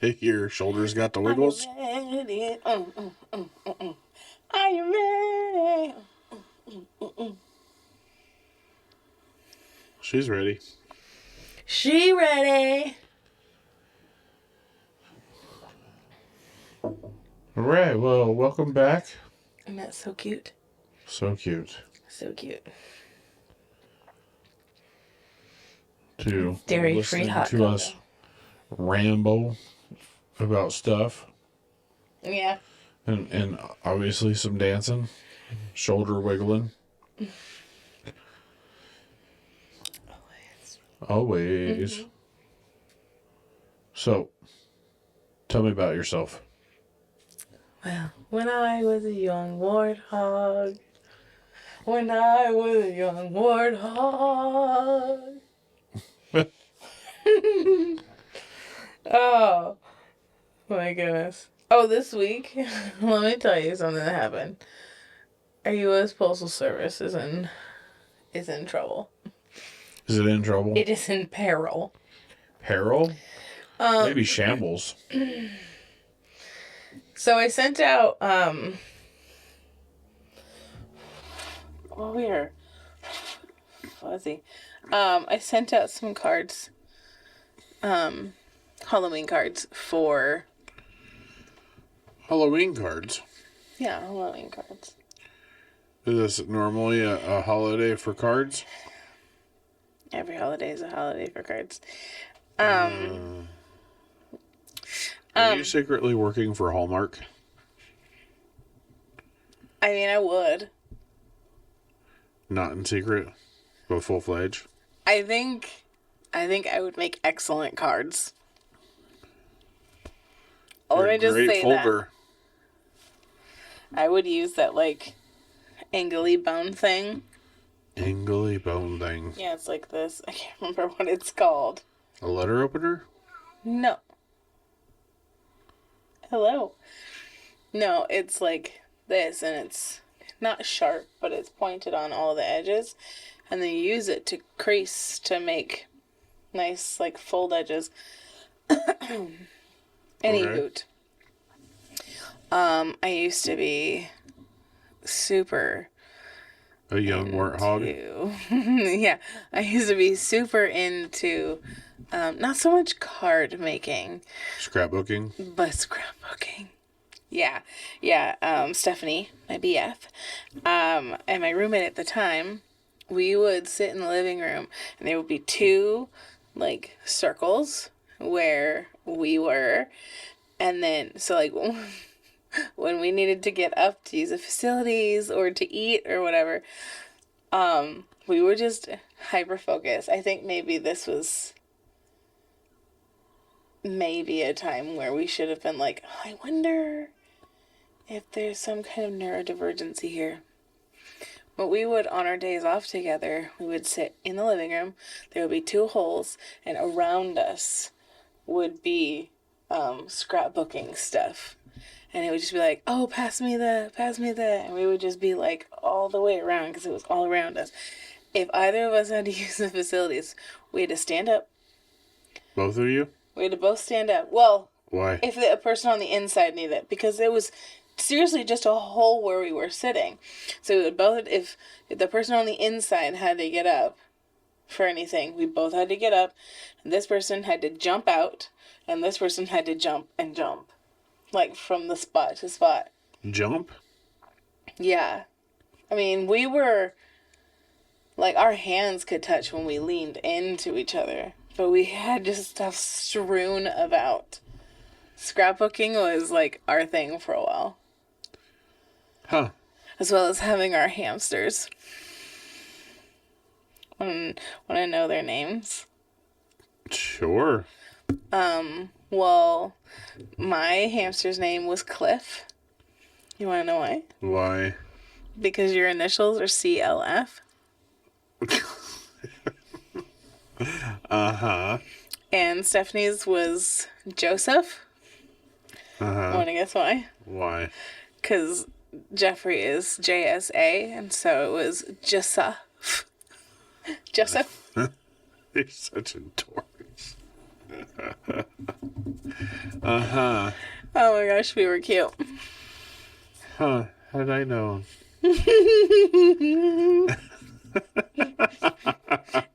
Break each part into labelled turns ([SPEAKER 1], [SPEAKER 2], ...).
[SPEAKER 1] Your shoulders got the wiggles?
[SPEAKER 2] Are you ready? Are you ready?
[SPEAKER 1] She's ready.
[SPEAKER 2] She ready.
[SPEAKER 1] All right, well, welcome back.
[SPEAKER 2] Isn't that so cute?
[SPEAKER 1] So cute.
[SPEAKER 2] So cute.
[SPEAKER 1] To
[SPEAKER 2] Dairy-free
[SPEAKER 1] listening
[SPEAKER 2] hot
[SPEAKER 1] to
[SPEAKER 2] cocoa.
[SPEAKER 1] us ramble about stuff.
[SPEAKER 2] Yeah.
[SPEAKER 1] And obviously some dancing. Shoulder wiggling. Always. Mm-hmm. So, tell me about yourself.
[SPEAKER 2] Well, when I was a young warthog. Oh, my goodness. Oh, this week, let me tell you something that happened. Our U.S. Postal Service is in trouble.
[SPEAKER 1] Is it in trouble?
[SPEAKER 2] It is in peril.
[SPEAKER 1] Peril? Maybe shambles.
[SPEAKER 2] So I sent out, we are fuzzy. I sent out some cards, Halloween cards for...
[SPEAKER 1] Halloween cards?
[SPEAKER 2] Yeah, Halloween cards.
[SPEAKER 1] Is this normally a holiday for cards?
[SPEAKER 2] Every holiday is a holiday for cards.
[SPEAKER 1] Are you secretly working for Hallmark?
[SPEAKER 2] I mean, I would.
[SPEAKER 1] Not in secret, but full-fledged?
[SPEAKER 2] I think I would make excellent cards. Let me just say that. I would use that, like, angly bone thing.
[SPEAKER 1] Angly bone thing.
[SPEAKER 2] Yeah, it's like this. I can't remember what it's called.
[SPEAKER 1] A letter opener?
[SPEAKER 2] No. Hello. No, it's like this, and it's not sharp, but it's pointed on all the edges. And then you use it to crease to make nice, like, fold edges. Hoot. I used to be super...
[SPEAKER 1] A young warthog?
[SPEAKER 2] Yeah, I used to be super into, not so much card making.
[SPEAKER 1] Scrapbooking?
[SPEAKER 2] But scrapbooking. Yeah. Stephanie, my BF, and my roommate at the time, we would sit in the living room, and there would be two, like, circles where we were, and then, so, like, when we needed to get up to use the facilities or to eat or whatever, we were just hyper-focused. I think maybe this was maybe a time where we should have been like, oh, I wonder if there's some kind of neurodivergency here. But we would, on our days off together, we would sit in the living room. There would be two holes, and around us would be scrapbooking stuff. And it would just be like, oh, pass me that. And we would just be like all the way around because it was all around us. If either of us had to use the facilities, we had to stand up.
[SPEAKER 1] Both of you?
[SPEAKER 2] We had to both stand up. Well,
[SPEAKER 1] why?
[SPEAKER 2] If a person on the inside needed it, because it was seriously just a hole where we were sitting. So we would both, if the person on the inside had to get up for anything, we both had to get up. And this person had to jump out, and this person had to jump and jump. Like, from the spot to spot.
[SPEAKER 1] Jump?
[SPEAKER 2] Yeah. I mean, we were... Like, our hands could touch when we leaned into each other. But we had just stuff strewn about. Scrapbooking was, like, our thing for a while.
[SPEAKER 1] Huh.
[SPEAKER 2] As well as having our hamsters. Want to know their names?
[SPEAKER 1] Sure.
[SPEAKER 2] Well, my hamster's name was Cliff. You want to know why?
[SPEAKER 1] Why?
[SPEAKER 2] Because your initials are CLF.
[SPEAKER 1] Uh-huh.
[SPEAKER 2] And Stephanie's was Joseph.
[SPEAKER 1] Uh-huh.
[SPEAKER 2] Want to guess why?
[SPEAKER 1] Why?
[SPEAKER 2] Because Jeffrey is JSA, and so it was Joseph. Joseph.
[SPEAKER 1] You're such a dork. Uh-huh.
[SPEAKER 2] Oh my gosh, we were cute.
[SPEAKER 1] Huh. Had I known.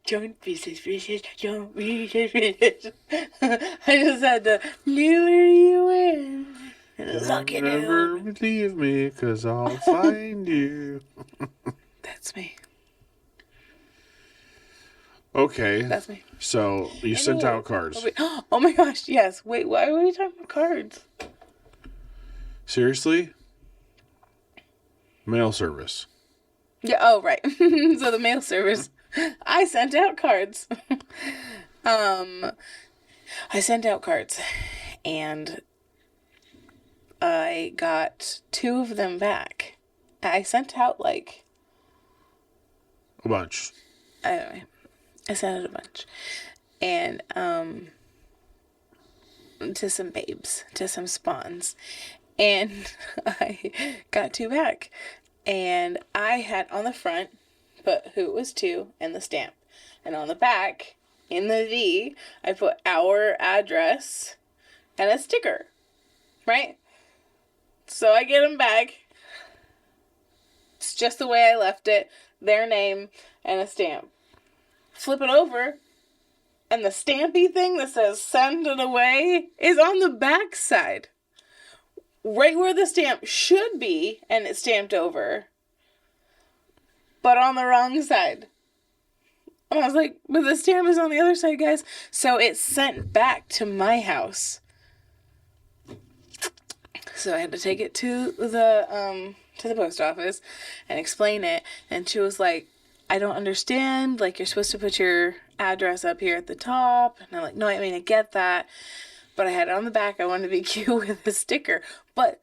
[SPEAKER 2] Don't be suspicious. Don't be suspicious. I just had to lure you in and lock it
[SPEAKER 1] Never
[SPEAKER 2] in.
[SPEAKER 1] leave me, 'cause I'll find you.
[SPEAKER 2] That's me.
[SPEAKER 1] Okay.
[SPEAKER 2] That's me.
[SPEAKER 1] So, you sent
[SPEAKER 2] Anyway.
[SPEAKER 1] out cards.
[SPEAKER 2] Oh my gosh, yes. Wait, why were we talking about cards?
[SPEAKER 1] Seriously? Mail service.
[SPEAKER 2] Yeah, oh, right. So the mail service. I sent out cards. I sent out cards. And I got 2 of them back. I sent out, like...
[SPEAKER 1] A bunch.
[SPEAKER 2] Anyway, I sent out a bunch. And, to some babes. To some spawns. And I got 2 back. And I had on the front put who it was to and the stamp. And on the back, in the V, I put our address and a sticker. Right? So I get them back. It's just the way I left it. Their name and a stamp. Flip it over. And the stampy thing that says send it away is on the back side. Right where the stamp should be, and it's stamped over. But on the wrong side. And I was like, but the stamp is on the other side, guys. So it's sent back to my house. So I had to take it to the post office and explain it. And she was like, I don't understand. Like, you're supposed to put your address up here at the top. And I'm like, no, I mean, I get that. But I had it on the back. I wanted to be cute with a sticker. But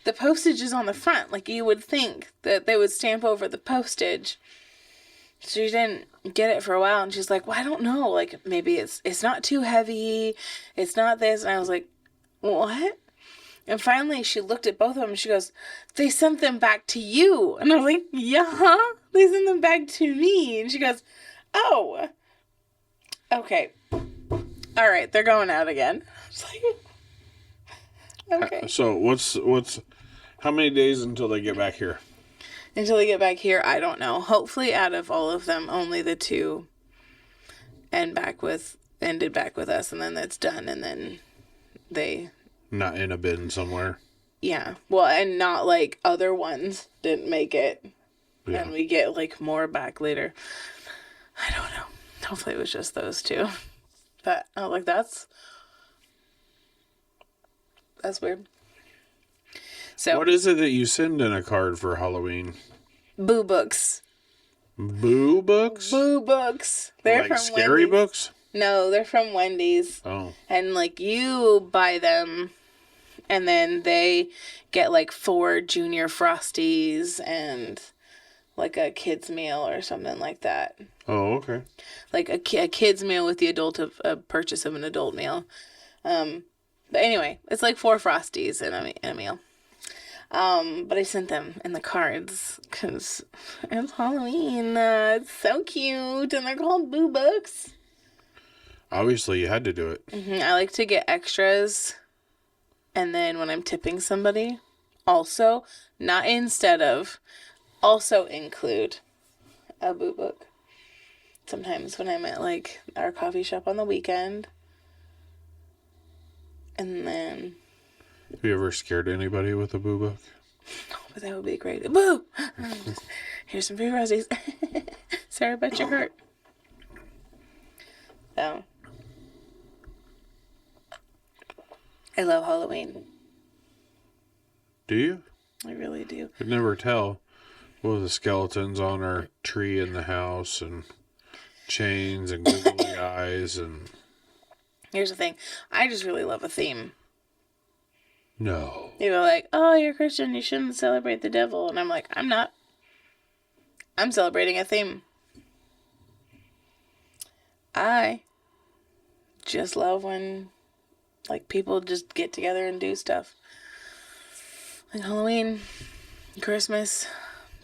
[SPEAKER 2] the postage is on the front. Like, you would think that they would stamp over the postage. She didn't get it for a while. And she's like, well, I don't know. Like, maybe it's not too heavy. It's not this. And I was like, what? And finally, she looked at both of them and she goes, they sent them back to you. And I was like, yeah, they sent them back to me. And she goes, oh, okay. All right, they're going out again. I was like, okay.
[SPEAKER 1] So, what's how many days until they get back here?
[SPEAKER 2] Until they get back here, I don't know. Hopefully, out of all of them, only the 2 ended back with us, and then that's done, and then they...
[SPEAKER 1] Not in a bin somewhere.
[SPEAKER 2] Yeah. Well, and not like other ones didn't make it. Yeah. And we get like more back later. I don't know. Hopefully it was just those 2. But I was like, that's weird. So
[SPEAKER 1] what is it that you send in a card for Halloween?
[SPEAKER 2] Boo books.
[SPEAKER 1] Boo books?
[SPEAKER 2] Boo books. They're
[SPEAKER 1] like
[SPEAKER 2] from
[SPEAKER 1] scary
[SPEAKER 2] Wendy's.
[SPEAKER 1] Books?
[SPEAKER 2] No, they're from Wendy's.
[SPEAKER 1] Oh.
[SPEAKER 2] And like you buy them and then they get like 4 junior Frosties and like a kid's meal or something like that.
[SPEAKER 1] Oh, okay.
[SPEAKER 2] Like a kid's meal with the adult of a purchase of an adult meal. But anyway, it's like 4 Frosties and a meal. But I sent them in the cards because it's Halloween. It's so cute, and they're called Boo Books.
[SPEAKER 1] Obviously, you had to do it.
[SPEAKER 2] Mm-hmm. I like to get extras, and then when I'm tipping somebody, also, not instead of, also include a Boo Book. Sometimes when I'm at, like, our coffee shop on the weekend, and then...
[SPEAKER 1] Have you ever scared anybody with a boo book?
[SPEAKER 2] No, but that would be great. Boo! Here's some free roses. Sorry about your hurt. So, I love Halloween.
[SPEAKER 1] Do you?
[SPEAKER 2] I really do.
[SPEAKER 1] Could never tell. Well, the skeletons on our tree in the house and chains and googly eyes and...
[SPEAKER 2] Here's the thing. I just really love a theme.
[SPEAKER 1] No.
[SPEAKER 2] People are like, oh, you're Christian, you shouldn't celebrate the devil. And I'm like, I'm not. I'm celebrating a theme. I just love when, like, people just get together and do stuff. Like Halloween, Christmas,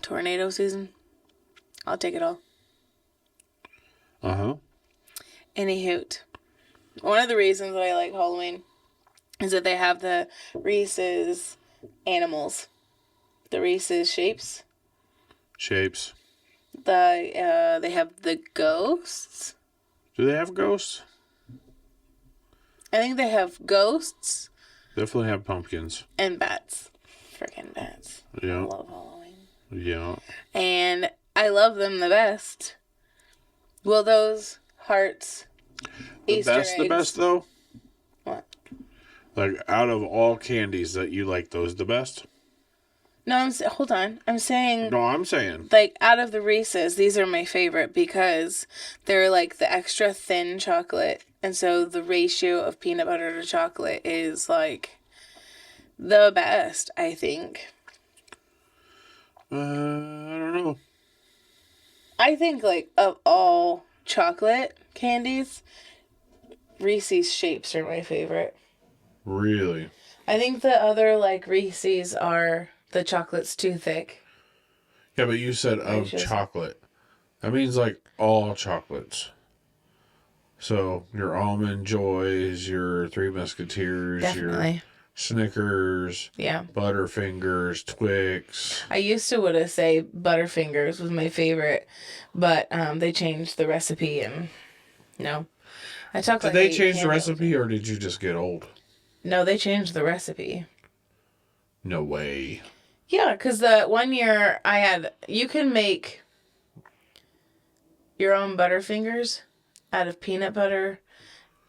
[SPEAKER 2] tornado season. I'll take it all.
[SPEAKER 1] Uh-huh.
[SPEAKER 2] Any hoot. One of the reasons that I like Halloween is that they have the Reese's animals, the Reese's shapes.
[SPEAKER 1] Shapes.
[SPEAKER 2] They have the ghosts.
[SPEAKER 1] Do they have ghosts?
[SPEAKER 2] I think they have ghosts
[SPEAKER 1] Definitely have pumpkins.
[SPEAKER 2] and bats. Freaking bats.
[SPEAKER 1] Yeah.
[SPEAKER 2] I love Halloween.
[SPEAKER 1] Yeah.
[SPEAKER 2] And I love them the best. Will those hearts, Easter eggs.
[SPEAKER 1] The best though?
[SPEAKER 2] What?
[SPEAKER 1] Like out of all candies that you like, those the best?
[SPEAKER 2] No, hold on. I'm saying,
[SPEAKER 1] No, I'm saying.
[SPEAKER 2] like, out of the Reese's, these are my favorite because they're, like, the extra thin chocolate. And so the ratio of peanut butter to chocolate is, like, the best, I think.
[SPEAKER 1] I don't know.
[SPEAKER 2] I think, like, of all chocolate candies, Reese's shapes are my favorite.
[SPEAKER 1] Really?
[SPEAKER 2] I think the other, like, Reese's are the chocolate's too thick.
[SPEAKER 1] Yeah, but you said of chocolate. That means like all chocolates. So your Almond Joys, your Three Musketeers,
[SPEAKER 2] Definitely.
[SPEAKER 1] your Snickers,
[SPEAKER 2] Yeah,
[SPEAKER 1] Butterfingers, Twix.
[SPEAKER 2] I used to would have say Butterfingers was my favorite, but they changed the recipe and no.
[SPEAKER 1] Did they change the recipe or did you just get old?
[SPEAKER 2] No, they changed the recipe.
[SPEAKER 1] No way.
[SPEAKER 2] Yeah, because the one year you can make your own Butterfingers out of peanut butter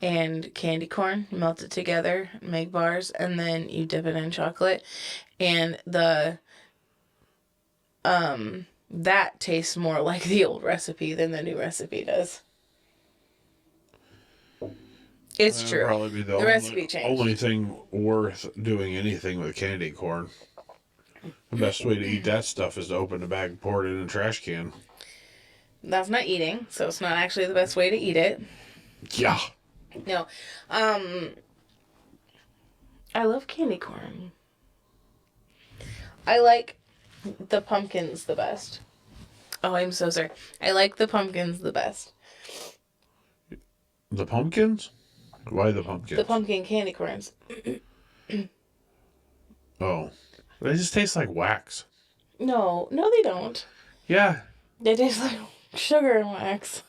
[SPEAKER 2] and candy corn. You melt it together, make bars, and then you dip it in chocolate. And that tastes more like the old recipe than the new recipe does. It's true.
[SPEAKER 1] Probably be the
[SPEAKER 2] recipe changed.
[SPEAKER 1] only thing worth doing anything with candy corn. The best way to eat that stuff is to open the bag, pour it in a trash can.
[SPEAKER 2] That's not eating, so it's not actually the best way to eat it.
[SPEAKER 1] Yeah.
[SPEAKER 2] No. I love candy corn. I like the pumpkins the best. Oh, I'm so sorry. I like the pumpkins the best.
[SPEAKER 1] The pumpkins? Why the pumpkins?
[SPEAKER 2] The pumpkin candy corns.
[SPEAKER 1] Oh. They just taste like wax.
[SPEAKER 2] No, they don't.
[SPEAKER 1] Yeah.
[SPEAKER 2] They taste like sugar and wax.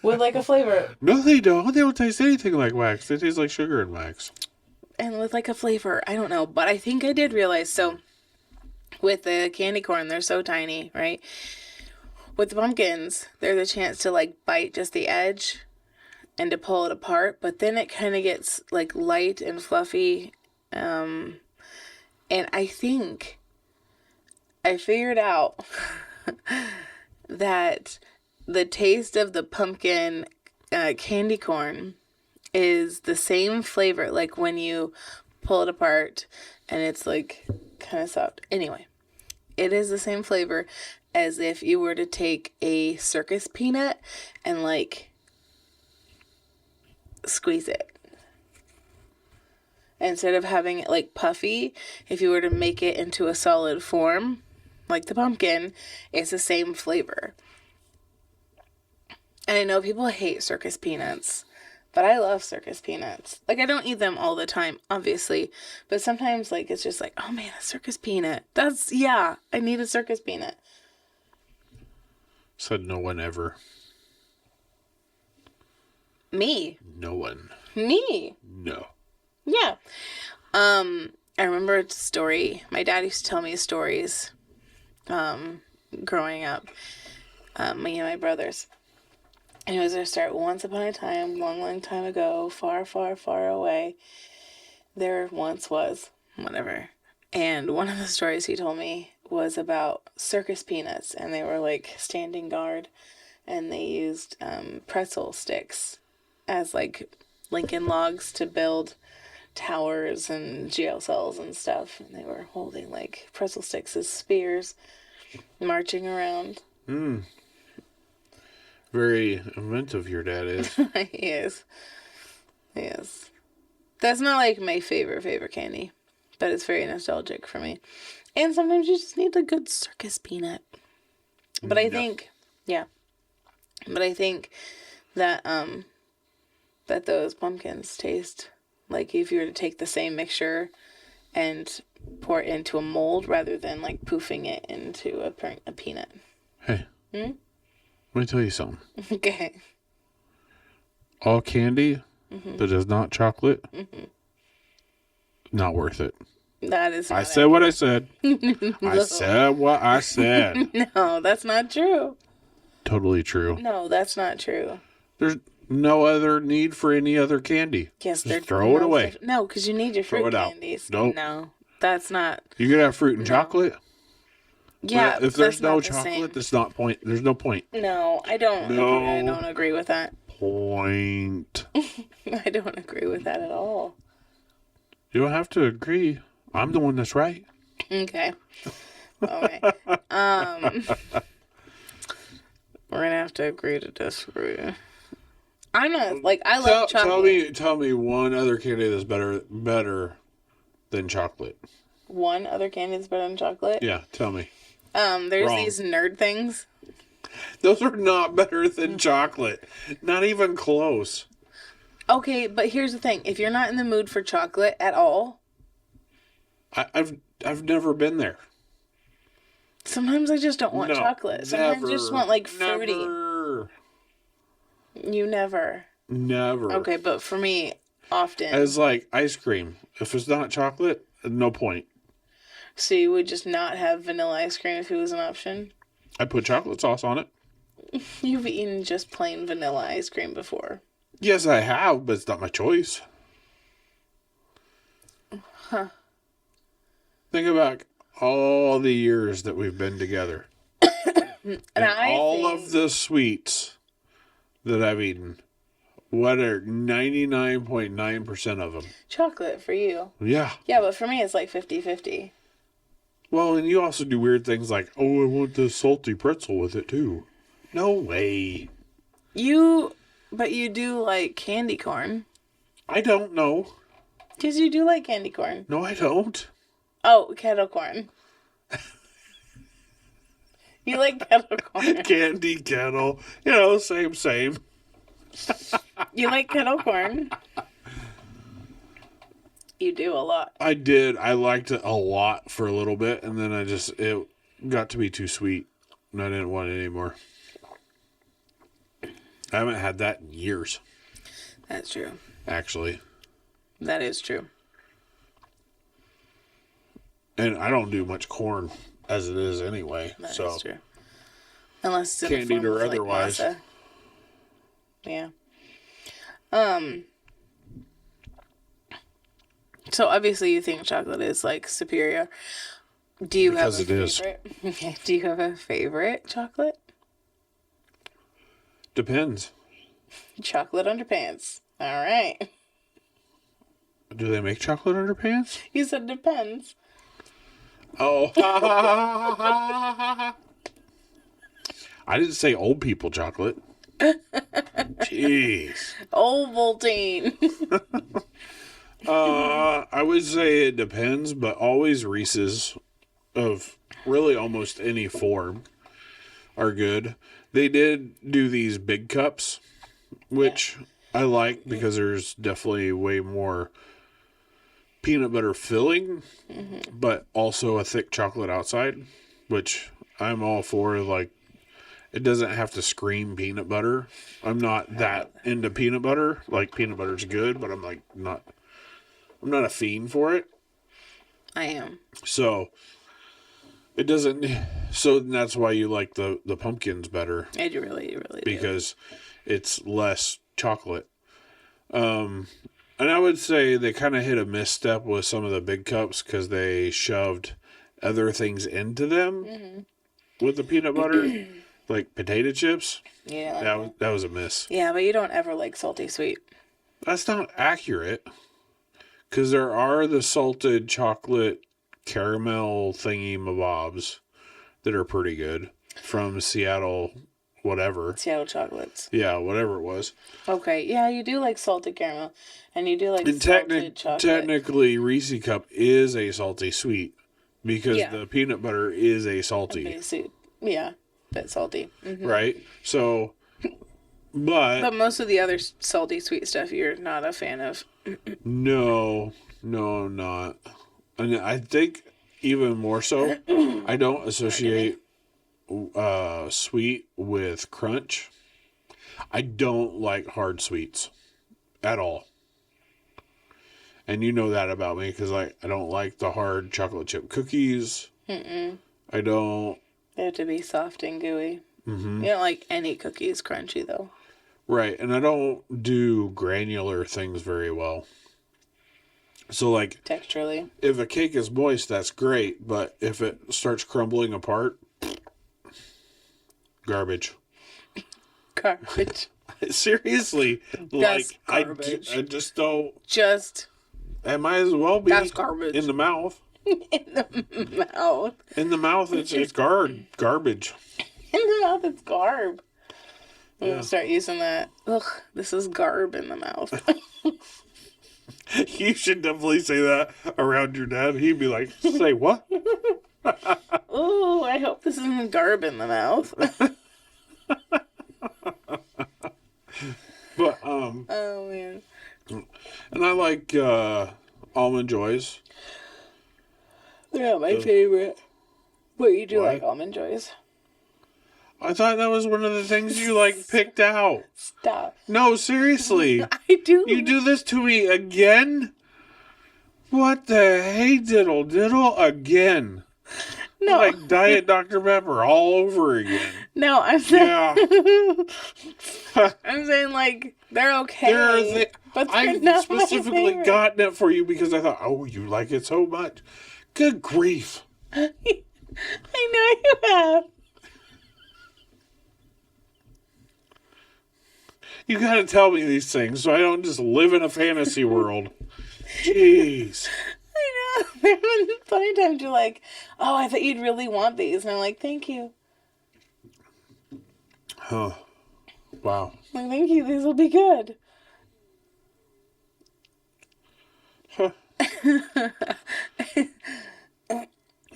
[SPEAKER 2] With like a flavor.
[SPEAKER 1] No, they don't. They don't taste anything like wax. They taste like sugar and wax.
[SPEAKER 2] And with like a flavor. I don't know. But I think I did realize. So, with the candy corn, they're so tiny, right? With the pumpkins, there's a chance to like bite just the edge and to pull it apart. But then it kind of gets like light and fluffy. And I think I figured out that the taste of the pumpkin candy corn is the same flavor, like when you pull it apart and it's like kind of soft. Anyway, it is the same flavor as if you were to take a circus peanut and like squeeze it. Instead of having it like puffy, if you were to make it into a solid form, like the pumpkin, it's the same flavor. And I know people hate circus peanuts, but I love circus peanuts. Like, I don't eat them all the time, obviously, but sometimes, like, it's just like, oh man, a circus peanut. I need a circus peanut.
[SPEAKER 1] Said no one ever.
[SPEAKER 2] Me.
[SPEAKER 1] No one.
[SPEAKER 2] Me.
[SPEAKER 1] No.
[SPEAKER 2] Yeah. I remember a story. My dad used to tell me stories growing up. Me and my brothers. And it was to start once upon a time, long, long time ago, far, far, far away. There once was, whatever. And one of the stories he told me was about circus peanuts. And they were like standing guard. And they used pretzel sticks as like Lincoln logs to build towers and jail cells and stuff, and they were holding like pretzel sticks as spears, marching around.
[SPEAKER 1] Very inventive your dad is.
[SPEAKER 2] He is. Yes. That's not like my favorite candy, but it's very nostalgic for me. And sometimes you just need a good circus peanut. But I think, But I think that that those pumpkins taste Like if you were to take the same mixture and pour it into a mold rather than like poofing it into a peanut.
[SPEAKER 1] Hey. Let me tell you something.
[SPEAKER 2] Okay.
[SPEAKER 1] All candy that is not chocolate, not worth it.
[SPEAKER 2] That is not
[SPEAKER 1] I said what I said. I said what I said.
[SPEAKER 2] No, that's not true.
[SPEAKER 1] Totally true.
[SPEAKER 2] No, that's not true.
[SPEAKER 1] There's no other need for any other candy.
[SPEAKER 2] Yes,
[SPEAKER 1] just throw it away.
[SPEAKER 2] No, because you need your fruit candies.
[SPEAKER 1] Nope.
[SPEAKER 2] No, that's not.
[SPEAKER 1] You could have fruit and chocolate.
[SPEAKER 2] Yeah,
[SPEAKER 1] but if there's no chocolate, there's not point. There's no point.
[SPEAKER 2] No, I don't.
[SPEAKER 1] No.
[SPEAKER 2] I don't agree with that.
[SPEAKER 1] Point.
[SPEAKER 2] I don't agree with that at all.
[SPEAKER 1] You don't have to agree. I'm the one that's right.
[SPEAKER 2] Okay. Okay. We're gonna have to agree to disagree. I'm not like I love chocolate.
[SPEAKER 1] Tell me one other candy that's better than chocolate.
[SPEAKER 2] One other candy that's better than chocolate?
[SPEAKER 1] Yeah, tell me.
[SPEAKER 2] There's these nerd things.
[SPEAKER 1] Those are not better than chocolate. Not even close.
[SPEAKER 2] Okay, but here's the thing. If you're not in the mood for chocolate at all,
[SPEAKER 1] I've never been there.
[SPEAKER 2] Sometimes I just don't want chocolate. Sometimes I just want like fruity.
[SPEAKER 1] Never.
[SPEAKER 2] You never.
[SPEAKER 1] Never.
[SPEAKER 2] Okay, but for me, often.
[SPEAKER 1] As like ice cream. If it's not chocolate, no point.
[SPEAKER 2] So you would just not have vanilla ice cream if it was an option?
[SPEAKER 1] I put chocolate sauce on it.
[SPEAKER 2] You've eaten just plain vanilla ice cream before.
[SPEAKER 1] Yes, I have, but it's not my choice.
[SPEAKER 2] Huh.
[SPEAKER 1] Think about all the years that we've been together. and all of the sweets that I've eaten. What are 99.9% of them?
[SPEAKER 2] Chocolate for you.
[SPEAKER 1] Yeah.
[SPEAKER 2] Yeah, but for me it's like 50-50.
[SPEAKER 1] Well, and you also do weird things like, oh, I want the salty pretzel with it too. No way.
[SPEAKER 2] But you do like candy corn.
[SPEAKER 1] I don't know.
[SPEAKER 2] Because you do like candy corn.
[SPEAKER 1] No, I don't.
[SPEAKER 2] Oh, kettle corn. You like kettle corn.
[SPEAKER 1] Candy kettle. Same.
[SPEAKER 2] You like kettle corn. You do a lot.
[SPEAKER 1] I did. I liked it a lot for a little bit, and then it got to be too sweet, and I didn't want it anymore. I haven't had that in years.
[SPEAKER 2] That's true.
[SPEAKER 1] Actually.
[SPEAKER 2] That is true.
[SPEAKER 1] And I don't do much corn as it is anyway.
[SPEAKER 2] That is true. Unless it's in
[SPEAKER 1] candied or
[SPEAKER 2] like
[SPEAKER 1] otherwise.
[SPEAKER 2] Masa. Yeah. So obviously you think chocolate is like superior. Do you have a favorite? Okay. Do you have a favorite chocolate?
[SPEAKER 1] Depends.
[SPEAKER 2] Chocolate underpants. All right.
[SPEAKER 1] Do they make chocolate underpants?
[SPEAKER 2] You said depends.
[SPEAKER 1] Oh. I didn't say old people chocolate. Jeez.
[SPEAKER 2] Ovaltine.
[SPEAKER 1] I would say it depends, but always Reese's of really almost any form are good. They did do these big cups, which I like because there's definitely way more peanut butter filling, but also a thick chocolate outside, which I'm all for. Like, it doesn't have to scream peanut butter. I'm not that into peanut butter. Like, peanut butter's good, but I'm not a fiend for it.
[SPEAKER 2] I am.
[SPEAKER 1] So it doesn't. So that's why you like the pumpkins better.
[SPEAKER 2] I do really
[SPEAKER 1] because it's less chocolate. And I would say they kind of hit a misstep with some of the big cups because they shoved other things into them with the peanut butter, like potato chips.
[SPEAKER 2] Yeah,
[SPEAKER 1] that was a miss.
[SPEAKER 2] Yeah, but you don't ever like salty sweet.
[SPEAKER 1] That's not accurate. Because there are the salted chocolate caramel thingy mabobs that are pretty good from Seattle, whatever.
[SPEAKER 2] Seattle chocolates.
[SPEAKER 1] Yeah, whatever it was.
[SPEAKER 2] Okay, yeah, you do like salted caramel, and you do like salted chocolate.
[SPEAKER 1] Technically, Reese Cup is a salty sweet because the peanut butter is a salty.
[SPEAKER 2] Yeah, bit salty. Mm-hmm.
[SPEAKER 1] Right? So
[SPEAKER 2] But most of the other salty sweet stuff you're not a fan of.
[SPEAKER 1] No, I'm not. And I think even more so, I don't associate sweet with crunch. I don't like hard sweets at all. And you know that about me because I don't like the hard chocolate chip cookies. I don't.
[SPEAKER 2] They have to be soft and gooey. You don't like any cookies crunchy, though.
[SPEAKER 1] Right. And I don't do granular things very well. So, like...
[SPEAKER 2] Texturally.
[SPEAKER 1] If a cake is moist, that's great. But if it starts crumbling apart... Garbage.
[SPEAKER 2] Garbage.
[SPEAKER 1] Seriously.
[SPEAKER 2] That's
[SPEAKER 1] like,
[SPEAKER 2] garbage.
[SPEAKER 1] I just don't...
[SPEAKER 2] Just...
[SPEAKER 1] It might as well be...
[SPEAKER 2] That's garbage.
[SPEAKER 1] In the mouth.
[SPEAKER 2] In the mouth.
[SPEAKER 1] In the mouth, it's garbage.
[SPEAKER 2] In the mouth, it's garb. I'm
[SPEAKER 1] Yeah.
[SPEAKER 2] going to start using that. Ugh, this is garb in the mouth.
[SPEAKER 1] You should definitely say that around your dad. He'd be like, say what?
[SPEAKER 2] Ooh, I hope this isn't garb in the mouth.
[SPEAKER 1] But,
[SPEAKER 2] Oh, man.
[SPEAKER 1] and I like Almond Joys.
[SPEAKER 2] They're not my favorite. But you do
[SPEAKER 1] What?
[SPEAKER 2] like Almond Joys.
[SPEAKER 1] I thought that was one of the things you, like, picked out.
[SPEAKER 2] Stop.
[SPEAKER 1] No, seriously.
[SPEAKER 2] I do.
[SPEAKER 1] You do this to me again? What the hey diddle diddle again?
[SPEAKER 2] No.
[SPEAKER 1] Like Diet Dr. Pepper all over again.
[SPEAKER 2] No, I'm saying...
[SPEAKER 1] Yeah.
[SPEAKER 2] I'm saying, like, they're okay. But they're
[SPEAKER 1] I
[SPEAKER 2] not my
[SPEAKER 1] specifically
[SPEAKER 2] favorite.
[SPEAKER 1] gotten it for you because I thought, oh, you like it so much. Good grief.
[SPEAKER 2] I know you have.
[SPEAKER 1] You gotta tell me these things so I don't just live in a fantasy world. Jeez.
[SPEAKER 2] I know. There have been plenty of times you're like, oh, I thought you'd really want these. And I'm like, thank you.
[SPEAKER 1] Huh. Wow.
[SPEAKER 2] I'm like, thank you. These will be good.
[SPEAKER 1] Huh.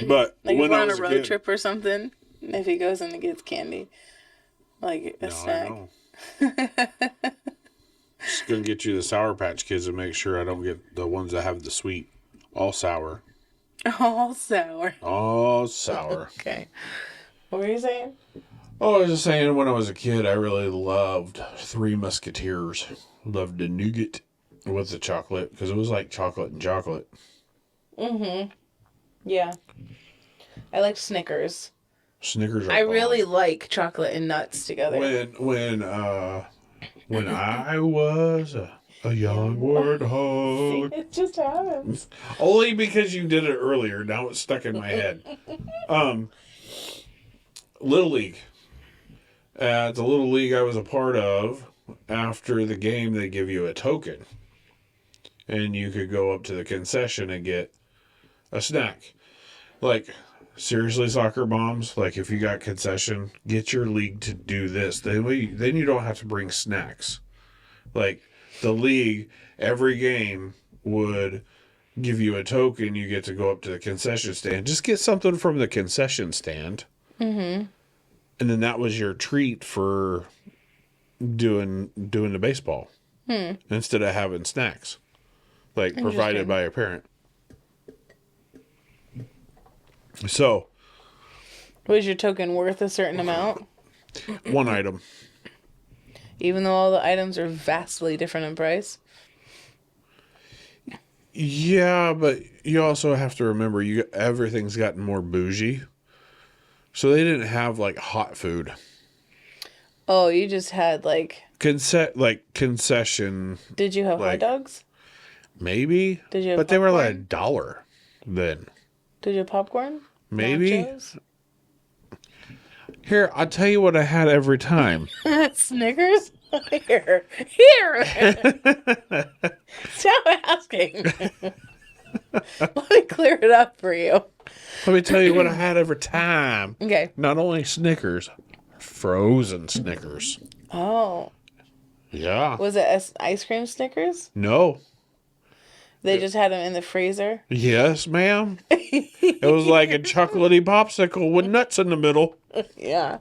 [SPEAKER 1] But
[SPEAKER 2] Like
[SPEAKER 1] when
[SPEAKER 2] if we're
[SPEAKER 1] I
[SPEAKER 2] on a
[SPEAKER 1] was
[SPEAKER 2] road
[SPEAKER 1] kid,
[SPEAKER 2] trip or something, if he goes in and gets candy, like a
[SPEAKER 1] no,
[SPEAKER 2] snack.
[SPEAKER 1] I know. Just gonna get you the Sour Patch Kids and make sure I don't get the ones that have the sweet. All sour.
[SPEAKER 2] All sour.
[SPEAKER 1] All sour.
[SPEAKER 2] Okay. What were you saying?
[SPEAKER 1] Oh, I was just saying, when I was a kid, I really loved Three Musketeers. Loved the nougat with the chocolate, because it was like chocolate and chocolate.
[SPEAKER 2] Mm-hmm. Yeah. I like Snickers.
[SPEAKER 1] Snickers are
[SPEAKER 2] I
[SPEAKER 1] bomb.
[SPEAKER 2] really like chocolate and nuts together.
[SPEAKER 1] When I was a young warthog.
[SPEAKER 2] It just happens.
[SPEAKER 1] Only because you did it earlier. Now it's stuck in my head. Little League. At the Little League I was a part of, after the game they give you a token. And you could go up to the concession and get a snack. Like, seriously, soccer moms, like if you got concession, get your league to do this. Then you don't have to bring snacks. Like, the league, every game would give you a token. You get to go up to the concession stand. Just get something from the concession stand. Mm-hmm. And then that was your treat for doing the baseball. Instead of having snacks. Like, provided by your parent. So.
[SPEAKER 2] Was your token worth a certain amount?
[SPEAKER 1] One item.
[SPEAKER 2] Even though all the items are vastly different in price?
[SPEAKER 1] Yeah, but you also have to remember everything's gotten more bougie. So they didn't have like hot food.
[SPEAKER 2] Oh, you just had like
[SPEAKER 1] concession.
[SPEAKER 2] Did you have hot
[SPEAKER 1] like,
[SPEAKER 2] dogs?
[SPEAKER 1] Maybe.
[SPEAKER 2] Did you have
[SPEAKER 1] But they were like
[SPEAKER 2] popcorn?
[SPEAKER 1] $1 then.
[SPEAKER 2] Did you have popcorn?
[SPEAKER 1] Maybe.
[SPEAKER 2] Nachos?
[SPEAKER 1] Here, I'll tell you what I had every time.
[SPEAKER 2] Snickers? Here. Stop asking. Let me clear it up for you.
[SPEAKER 1] Let me tell you what I had every time.
[SPEAKER 2] Okay.
[SPEAKER 1] Not only Snickers, frozen Snickers.
[SPEAKER 2] Oh.
[SPEAKER 1] Yeah.
[SPEAKER 2] Was it ice cream Snickers?
[SPEAKER 1] No.
[SPEAKER 2] They just had them in the freezer?
[SPEAKER 1] Yes, ma'am. It was like a chocolatey popsicle with nuts in the middle.
[SPEAKER 2] Yeah.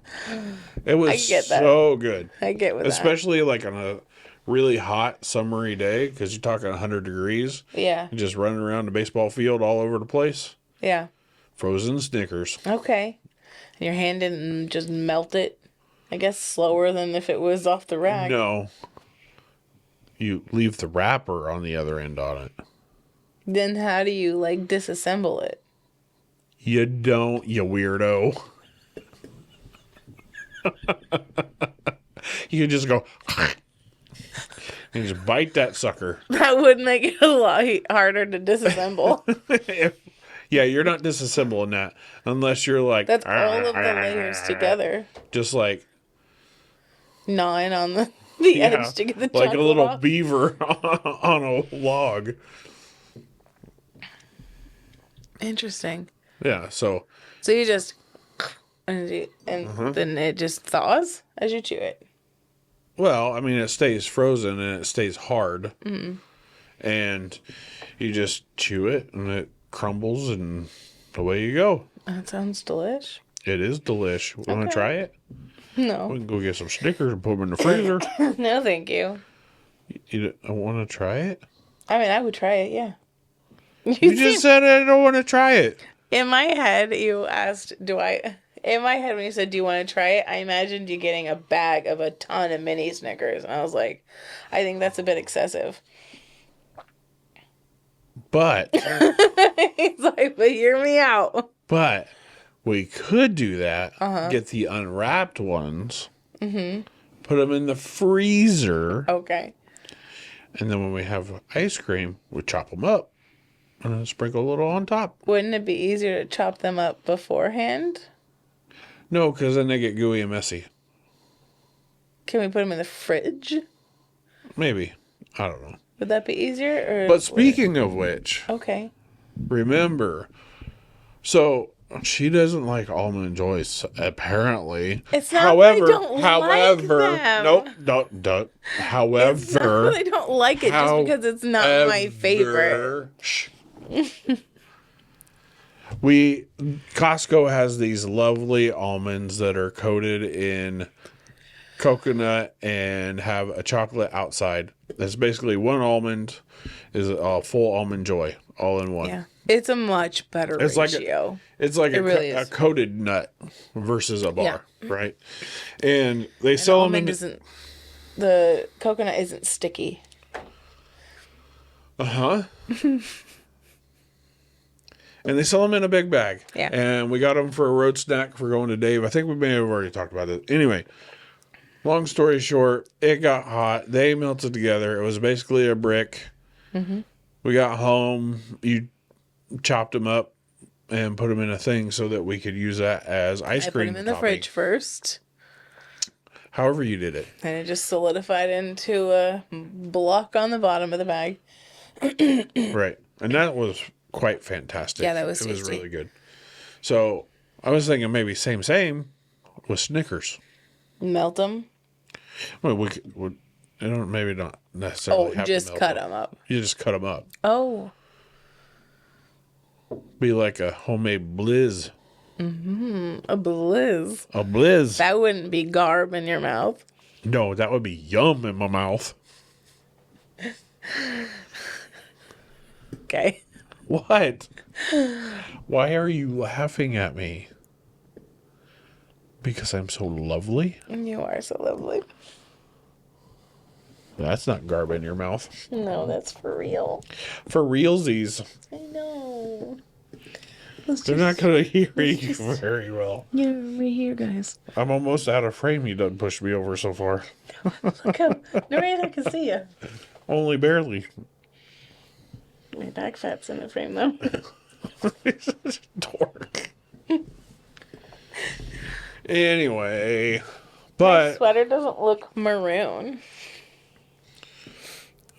[SPEAKER 1] It was
[SPEAKER 2] get that.
[SPEAKER 1] so good.
[SPEAKER 2] I get with that.
[SPEAKER 1] Especially like on a really hot summery day, because you're talking 100 degrees.
[SPEAKER 2] Yeah.
[SPEAKER 1] You're just running around the baseball field all over the place.
[SPEAKER 2] Yeah.
[SPEAKER 1] Frozen Snickers.
[SPEAKER 2] Okay. And your hand didn't just melt it. I guess slower than if it was off the rack.
[SPEAKER 1] No. You leave the wrapper on the other end on it.
[SPEAKER 2] Then how do you like disassemble it?
[SPEAKER 1] You don't, you weirdo. You just go and just bite that sucker.
[SPEAKER 2] That would make it a lot harder to disassemble.
[SPEAKER 1] Yeah, you're not disassembling that unless you're like.
[SPEAKER 2] That's all of the layers together.
[SPEAKER 1] Just like.
[SPEAKER 2] Gnawing on the edge to get the chocolate
[SPEAKER 1] like a little
[SPEAKER 2] off.
[SPEAKER 1] beaver on a log.
[SPEAKER 2] Interesting.
[SPEAKER 1] Yeah, so
[SPEAKER 2] you just and then it just thaws as you chew it.
[SPEAKER 1] well, I mean, it stays frozen and it stays hard, and you just chew it and it crumbles and away you go.
[SPEAKER 2] That sounds delish.
[SPEAKER 1] It is delish. Want to
[SPEAKER 2] Okay.
[SPEAKER 1] try it?
[SPEAKER 2] No.
[SPEAKER 1] We can go get some Snickers and put them in the freezer.
[SPEAKER 2] No, thank you.
[SPEAKER 1] I want to try it.
[SPEAKER 2] I mean, I would try it, yeah.
[SPEAKER 1] You just said I don't want to try it.
[SPEAKER 2] In my head, you asked, in my head, when you said, do you want to try it? I imagined you getting a bag of a ton of mini Snickers. And I was like, I think that's a bit excessive.
[SPEAKER 1] But
[SPEAKER 2] He's like, but hear me out.
[SPEAKER 1] But we could do that. Get the unwrapped ones. Put them in the freezer.
[SPEAKER 2] Okay.
[SPEAKER 1] And then when we have ice cream, we chop them up. And then sprinkle a little on top.
[SPEAKER 2] Wouldn't it be easier to chop them up beforehand?
[SPEAKER 1] No, because then they get gooey and messy.
[SPEAKER 2] Can we put them in the fridge?
[SPEAKER 1] Maybe. I don't know.
[SPEAKER 2] Would that be easier? Or
[SPEAKER 1] But speaking of which,
[SPEAKER 2] okay.
[SPEAKER 1] remember, so she doesn't like Almond Joys, apparently.
[SPEAKER 2] It's not that I don't like them.
[SPEAKER 1] Nope, don't. However,
[SPEAKER 2] I don't like it just because it's not my favorite.
[SPEAKER 1] Shh. Costco has these lovely almonds that are coated in coconut and have a chocolate outside. That's basically one almond is a full Almond Joy all in one.
[SPEAKER 2] Yeah. It's a much better ratio.
[SPEAKER 1] It's like a coated nut versus a bar, right? And they sell them in
[SPEAKER 2] the coconut isn't sticky.
[SPEAKER 1] And they sell them in a big bag.
[SPEAKER 2] Yeah.
[SPEAKER 1] And we got them for a road snack for going to Dave. I think we may have already talked about it. Anyway, long story short, it got hot. They melted together. It was basically a brick. We got home. You chopped them up and put them in a thing so that we could use that as ice cream.
[SPEAKER 2] I put them in the fridge first.
[SPEAKER 1] However you did it.
[SPEAKER 2] And it just solidified into a block on the bottom of the bag.
[SPEAKER 1] Right. And that was quite fantastic.
[SPEAKER 2] Yeah, that was
[SPEAKER 1] It was
[SPEAKER 2] tasty.
[SPEAKER 1] really good. So I was thinking maybe same with Snickers.
[SPEAKER 2] Melt them.
[SPEAKER 1] Well, maybe not necessarily.
[SPEAKER 2] Oh, just cut them up.
[SPEAKER 1] You just cut them up.
[SPEAKER 2] Oh.
[SPEAKER 1] Be like a homemade blizz.
[SPEAKER 2] A blizz.
[SPEAKER 1] A blizz.
[SPEAKER 2] That wouldn't be garb in your mouth.
[SPEAKER 1] No, that would be yum in my mouth.
[SPEAKER 2] Okay.
[SPEAKER 1] What? Why are you laughing at me? Because I'm so lovely?
[SPEAKER 2] You are so lovely.
[SPEAKER 1] That's not garb in your mouth.
[SPEAKER 2] No, that's for real.
[SPEAKER 1] For realsies.
[SPEAKER 2] I know.
[SPEAKER 1] They're not going to hear you very well.
[SPEAKER 2] Yeah, right here, guys.
[SPEAKER 1] I'm almost out of frame. You done pushed me over so far.
[SPEAKER 2] Look how Narita can see you.
[SPEAKER 1] Only barely.
[SPEAKER 2] My back fat's in the frame, though.
[SPEAKER 1] Dork. Anyway, but
[SPEAKER 2] Sweater doesn't look maroon.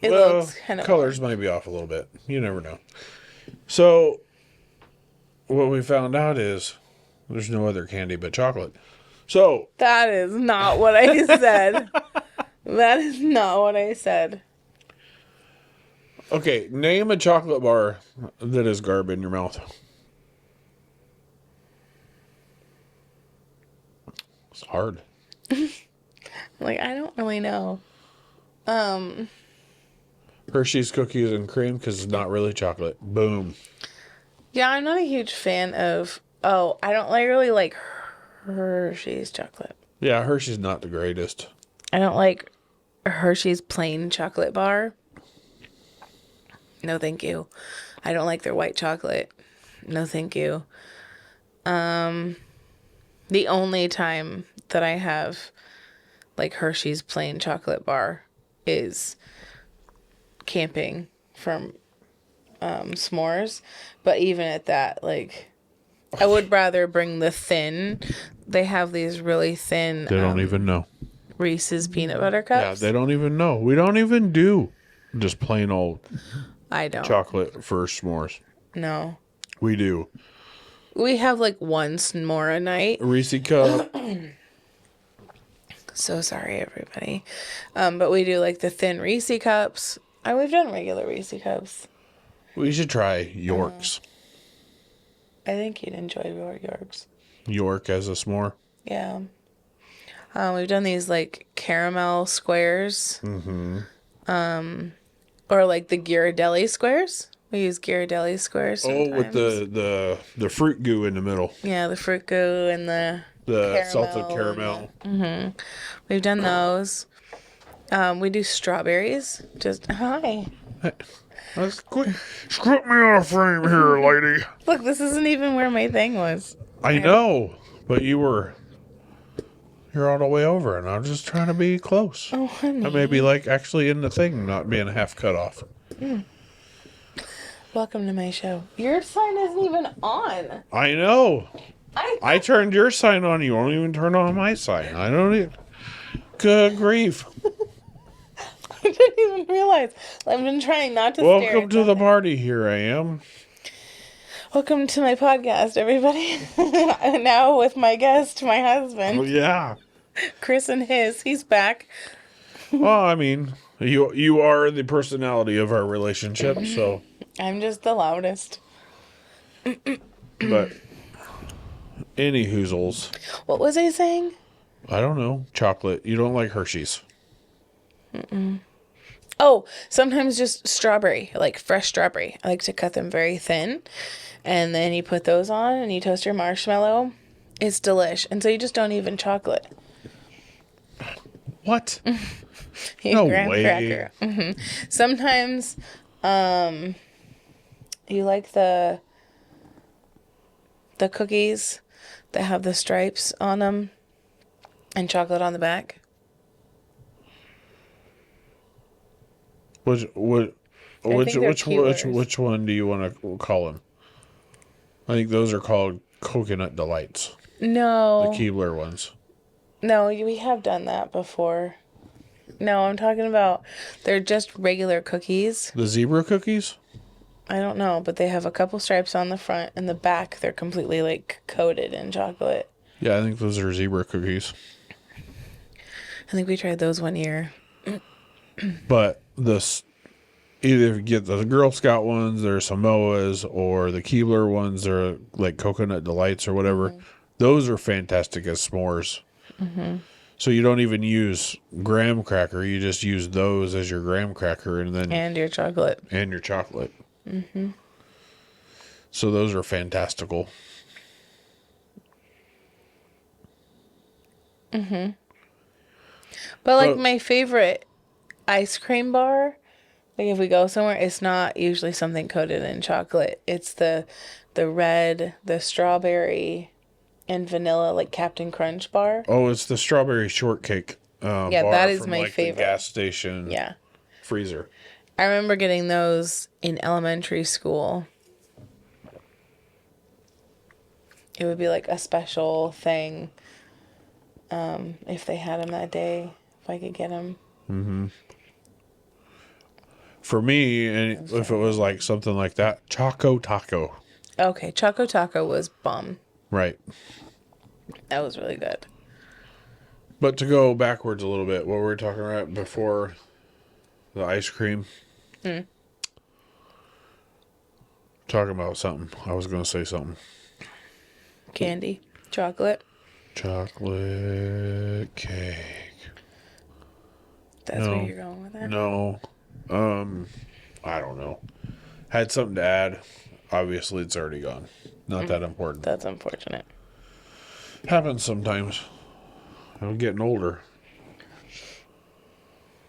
[SPEAKER 2] It
[SPEAKER 1] well,
[SPEAKER 2] looks kind of
[SPEAKER 1] colors might be off a little bit. You never know. So, what we found out is there's no other candy but chocolate. So
[SPEAKER 2] That is not what I said. That is not what I said.
[SPEAKER 1] okay, name a chocolate bar that is garb in your mouth. It's hard.
[SPEAKER 2] Like, I don't really know.
[SPEAKER 1] Hershey's cookies and cream because it's not really chocolate. Boom.
[SPEAKER 2] Yeah, I'm not a huge fan of... Oh, I don't really like Hershey's chocolate.
[SPEAKER 1] Yeah, Hershey's not the greatest.
[SPEAKER 2] I don't like Hershey's plain chocolate bar. No, thank you. I don't like their white chocolate. No, thank you. The only time that I have like Hershey's plain chocolate bar is camping from s'mores. But even at that, like, I would rather bring the thin. They have these really thin.
[SPEAKER 1] They don't even know.
[SPEAKER 2] Reese's peanut butter
[SPEAKER 1] Yeah,
[SPEAKER 2] cups.
[SPEAKER 1] they don't even know. We don't even do just plain old
[SPEAKER 2] I don't.
[SPEAKER 1] chocolate for s'mores.
[SPEAKER 2] No.
[SPEAKER 1] We do.
[SPEAKER 2] We have like one s'more a night.
[SPEAKER 1] A Reese cup.
[SPEAKER 2] So sorry, everybody. But we do like the thin Reese cups. We've done regular Reese cups.
[SPEAKER 1] We should try York's.
[SPEAKER 2] I think you'd enjoy your Yorks.
[SPEAKER 1] York as a s'more.
[SPEAKER 2] Yeah. We've done these like caramel squares. Mm-hmm. Or like the Ghirardelli squares. We use Ghirardelli squares sometimes.
[SPEAKER 1] Oh, with the fruit goo in the middle.
[SPEAKER 2] Yeah, the fruit goo and the
[SPEAKER 1] salted caramel.
[SPEAKER 2] We've done those. We do strawberries. Just hi.
[SPEAKER 1] Quit me out of frame here, lady.
[SPEAKER 2] Look, this isn't even where my thing was.
[SPEAKER 1] I know, but you're all the way over, and I'm just trying to be close.
[SPEAKER 2] Oh, honey.
[SPEAKER 1] I may be like actually in the thing, not being half cut off.
[SPEAKER 2] Welcome to my show. Your sign isn't even on.
[SPEAKER 1] I know.
[SPEAKER 2] I
[SPEAKER 1] turned your sign on. You won't even turn on my sign. I don't even. Good grief.
[SPEAKER 2] didn't even realize. I've been trying not to stare
[SPEAKER 1] Welcome
[SPEAKER 2] at
[SPEAKER 1] to the
[SPEAKER 2] something.
[SPEAKER 1] party. Here I am.
[SPEAKER 2] Welcome to my podcast, everybody. Now with my guest, my husband,
[SPEAKER 1] Yeah.
[SPEAKER 2] Chris and his. He's back.
[SPEAKER 1] Well, I mean, you are the personality of our relationship, so.
[SPEAKER 2] I'm just the loudest.
[SPEAKER 1] But any hoozles.
[SPEAKER 2] What was I saying?
[SPEAKER 1] I don't know. Chocolate. You don't like Hershey's.
[SPEAKER 2] Oh, sometimes just strawberry, like fresh strawberry. I like to cut them very thin. And then you put those on and you toast your marshmallow. It's delish. And so you just don't even chocolate.
[SPEAKER 1] What?
[SPEAKER 2] You
[SPEAKER 1] No
[SPEAKER 2] graham
[SPEAKER 1] way.
[SPEAKER 2] cracker. Sometimes you like the cookies that have the stripes on them and chocolate on the back.
[SPEAKER 1] Which
[SPEAKER 2] think they're Keeblers.
[SPEAKER 1] which one do you want to call them? I think those are called Coconut Delights.
[SPEAKER 2] No.
[SPEAKER 1] The Keebler ones.
[SPEAKER 2] No, we have done that before. No, I'm talking about they're just regular cookies.
[SPEAKER 1] The zebra cookies?
[SPEAKER 2] I don't know, but they have a couple stripes on the front and the back. They're completely like coated in chocolate.
[SPEAKER 1] Yeah, I think those are zebra cookies.
[SPEAKER 2] I think we tried those one year.
[SPEAKER 1] But either you get the Girl Scout ones, they're Samoas, or the Keebler ones, they're like Coconut Delights or whatever. Mm-hmm. Those are fantastic as s'mores. Mm-hmm. So you don't even use graham cracker. You just use those as your graham cracker
[SPEAKER 2] and your chocolate.
[SPEAKER 1] And your chocolate. Mm-hmm. So those are fantastical.
[SPEAKER 2] Mm-hmm. But like my favorite ice cream bar, like if we go somewhere, it's not usually something coated in chocolate. It's the red, the strawberry, and vanilla, like Captain Crunch bar.
[SPEAKER 1] Oh, it's the strawberry shortcake.
[SPEAKER 2] Yeah,
[SPEAKER 1] bar
[SPEAKER 2] that is
[SPEAKER 1] from,
[SPEAKER 2] my
[SPEAKER 1] like,
[SPEAKER 2] favorite.
[SPEAKER 1] The gas station.
[SPEAKER 2] Yeah.
[SPEAKER 1] Freezer.
[SPEAKER 2] I remember getting those in elementary school. It would be like a special thing if they had them that day, if I could get them.
[SPEAKER 1] Mm-hmm. For me, and if it was like something like that, Choco Taco.
[SPEAKER 2] Okay, Choco Taco was bomb.
[SPEAKER 1] Right.
[SPEAKER 2] That was really good.
[SPEAKER 1] But to go backwards a little bit, what were we talking about before the ice cream? Talking about something. I was going to say something.
[SPEAKER 2] Candy. Chocolate.
[SPEAKER 1] Chocolate cake.
[SPEAKER 2] That's where you're going with that?
[SPEAKER 1] No. I don't know. Had something to add. Obviously, it's already gone. Not that important.
[SPEAKER 2] That's unfortunate.
[SPEAKER 1] Happens sometimes. I'm getting older.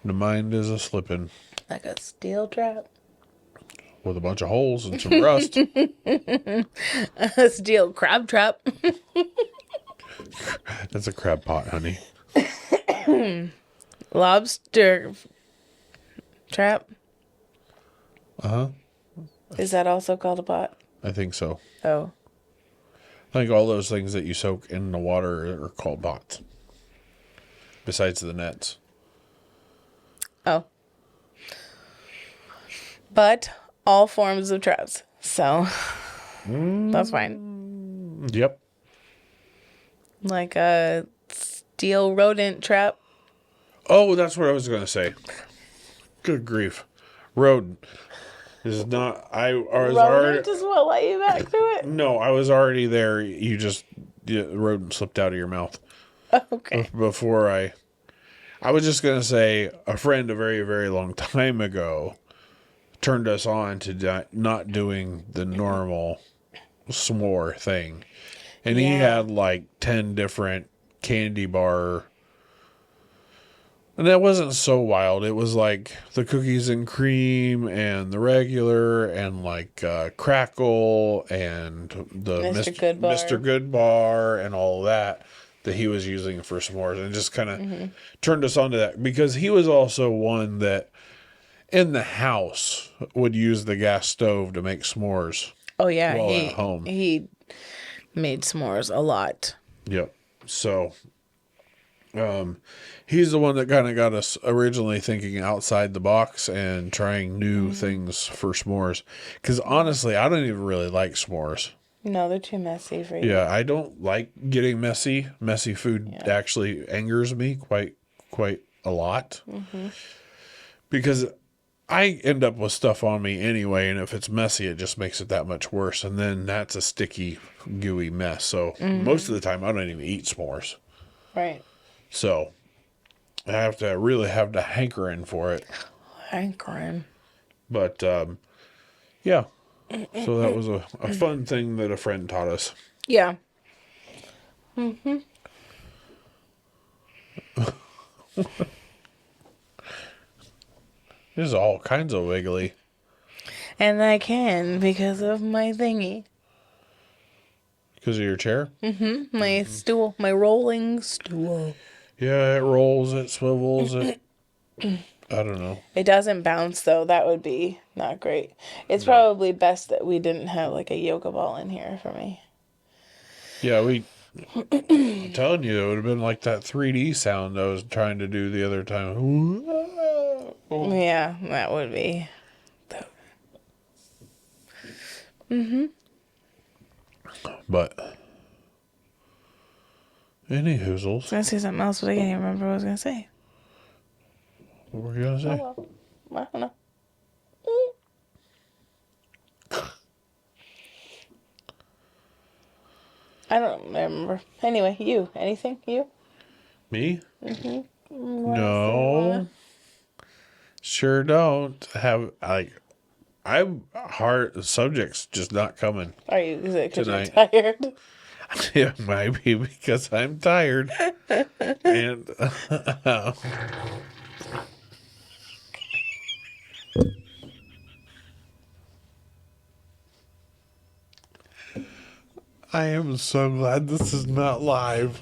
[SPEAKER 1] The mind is a slipping
[SPEAKER 2] Like a steel trap?
[SPEAKER 1] with a bunch of holes and some rust.
[SPEAKER 2] A steel crab trap.
[SPEAKER 1] That's a crab pot, honey.
[SPEAKER 2] Lobster trap?
[SPEAKER 1] Uh-huh.
[SPEAKER 2] Is that also called a pot?
[SPEAKER 1] I think so.
[SPEAKER 2] Oh.
[SPEAKER 1] I think all those things that you soak in the water are called pots. Besides the nets.
[SPEAKER 2] Oh. But all forms of traps. So that's fine.
[SPEAKER 1] Yep.
[SPEAKER 2] Like a steel rodent trap.
[SPEAKER 1] Oh, that's what I was going to say. Good grief. Rodent is not. I was
[SPEAKER 2] Rodent
[SPEAKER 1] already.
[SPEAKER 2] is what let you back to it?
[SPEAKER 1] No, I was already there. You just. Rodent slipped out of your mouth.
[SPEAKER 2] Okay.
[SPEAKER 1] Before I was just going to say a friend a very, very long time ago turned us on to not doing the normal s'more thing. And he had like 10 different candy bar. And that wasn't so wild. It was like the cookies and cream and the regular and like crackle and the Mr. Good Bar and all of that he was using for s'mores. And just kind of turned us on to that because he was also one that in the house would use the gas stove to make s'mores.
[SPEAKER 2] Oh, yeah.
[SPEAKER 1] While at home.
[SPEAKER 2] He made s'mores a lot.
[SPEAKER 1] Yep. So, he's the one that kind of got us originally thinking outside the box and trying new things for s'mores. Because honestly, I don't even really like s'mores.
[SPEAKER 2] No, they're too messy for you.
[SPEAKER 1] Yeah, I don't like getting messy. Messy food actually angers me quite a lot. Because I end up with stuff on me anyway, and if it's messy, it just makes it that much worse. And then that's a sticky, gooey mess. So most of the time, I don't even eat s'mores.
[SPEAKER 2] Right.
[SPEAKER 1] So I have to really have the hankering for it.
[SPEAKER 2] Hankering.
[SPEAKER 1] But yeah. So that was a fun thing that a friend taught us.
[SPEAKER 2] Yeah.
[SPEAKER 1] There's all kinds of wiggly.
[SPEAKER 2] And I can because of my thingy.
[SPEAKER 1] Because of your chair?
[SPEAKER 2] My stool. My rolling stool.
[SPEAKER 1] Yeah, it rolls, it swivels, it. I don't know.
[SPEAKER 2] It doesn't bounce, though. That would be not great. It's probably best that we didn't have, like, a yoga ball in here for me.
[SPEAKER 1] Yeah, I'm telling you, it would have been like that 3D sound I was trying to do the other time.
[SPEAKER 2] Yeah, that would be.
[SPEAKER 1] But, any hoozles.
[SPEAKER 2] I was going to say something else, but I can't even remember what I was going to say.
[SPEAKER 1] What were you going to say?
[SPEAKER 2] Oh, well. I don't know. I don't remember. Anyway, you. Anything? You?
[SPEAKER 1] Me? No. Sure don't. I'm hard, subject's just not coming.
[SPEAKER 2] Are you? Is it because you're
[SPEAKER 1] Tonight.
[SPEAKER 2] tired?
[SPEAKER 1] It might be because I'm tired. And I am so glad this is not live.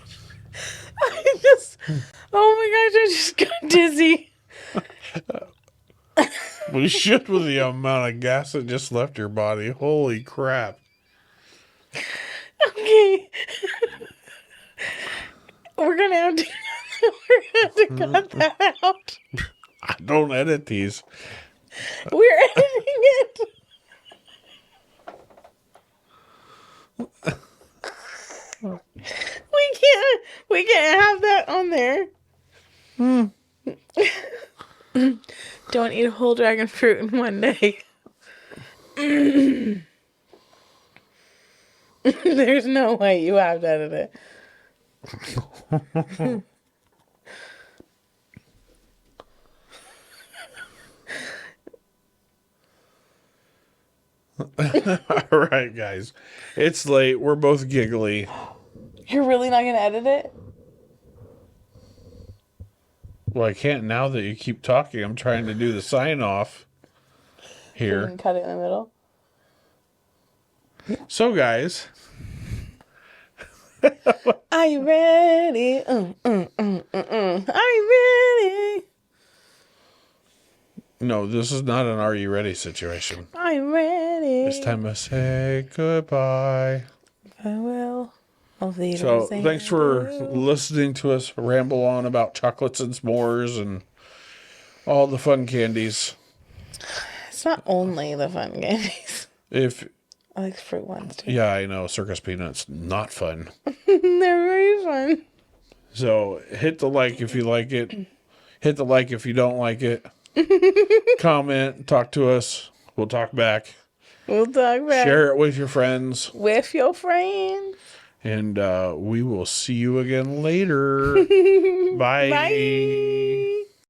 [SPEAKER 2] Oh my gosh, I just got dizzy.
[SPEAKER 1] We should with the amount of gas that just left your body. Holy crap.
[SPEAKER 2] Okay. We're gonna have to cut that out.
[SPEAKER 1] I don't edit these.
[SPEAKER 2] We're editing it. We can't have that on there. Don't eat a whole dragon fruit in one day. There's no way you have to edit it.
[SPEAKER 1] All right, guys. It's late. We're both giggly.
[SPEAKER 2] You're really not gonna edit it?
[SPEAKER 1] Well, I can't now that you keep talking. I'm trying to do the sign off
[SPEAKER 2] You
[SPEAKER 1] here.
[SPEAKER 2] can cut it in the middle.
[SPEAKER 1] So, guys,
[SPEAKER 2] Are you ready? Are you ready?
[SPEAKER 1] no, this is not an Are You Ready situation.
[SPEAKER 2] Are you ready?
[SPEAKER 1] It's time to say goodbye.
[SPEAKER 2] Farewell.
[SPEAKER 1] So, thanks for listening to us ramble on about chocolates and s'mores and all the fun candies.
[SPEAKER 2] It's not only the fun candies.
[SPEAKER 1] If
[SPEAKER 2] I like fruit ones too.
[SPEAKER 1] Yeah, I know, circus peanuts, not fun.
[SPEAKER 2] They're very fun.
[SPEAKER 1] So, hit the like if you like it. Hit the like if you don't like it. Comment, talk to us. We'll talk back.
[SPEAKER 2] We'll talk back.
[SPEAKER 1] Share it with your friends.
[SPEAKER 2] With your friends.
[SPEAKER 1] And we will see you again later. Bye.
[SPEAKER 2] Bye.